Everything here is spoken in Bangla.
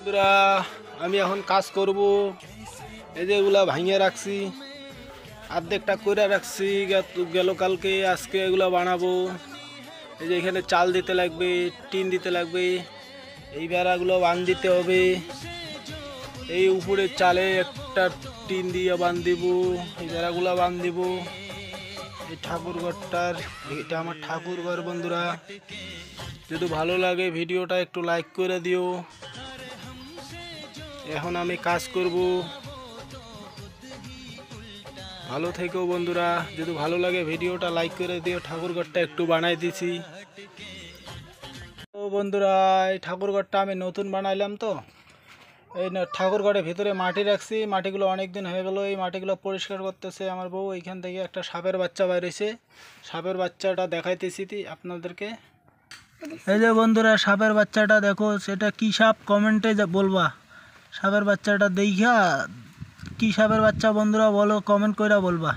বন্ধুরা আমি এখন কাজ করব। এই যে এগুলা ভাঙিয়ে রাখছি, অর্ধেকটা করে রাখছি গেল কালকে, আজকে এগুলা বানাবো। এই যে এখানে চাল দিতে লাগবে, টিন দিতে লাগবে, এই বেড়াগুলো বান দিতে হবে। এই উপরে চালে একটা টিন দিয়ে বান দিব, এই বেড়াগুলো বান দিব। এই ঠাকুর ঘরটার, এটা আমার ঠাকুর ঘর। বন্ধুরা যদি ভালো লাগে ভিডিওটা একটু লাইক করে দিও। এখন আমি কাজ করব, ভালো থেকো বন্ধুরা। যদি ভালো লাগে ভিডিওটা লাইক করে দিও। ঠাকুর ঘরটা একটু বানাই দিছি। তো বন্ধুরা এই ঠাকুর ঘরটা আমি নতুন বানাইলাম। তো এই ঠাকুর ঘরের ভিতরে মাটি রাখছি, মাটিগুলো অনেক দিন হয়ে গেল। এই মাটিগুলো পরিষ্কার করতেছে আমার বউ। এইখান থেকে একটা সাপের বাচ্চা বাইরেছে, সাপের বাচ্চাটা দেখাইতেছি আপনাদেরকে। এই যে বন্ধুরা সাপের বাচ্চাটা দেখো, সেটা কি সাপ কমেন্টে বলবা। সাপের বাচ্চাটা দেখা কি সাপের বাচ্চা বন্ধুরা বলো, কমেন্ট কইরা বলবা।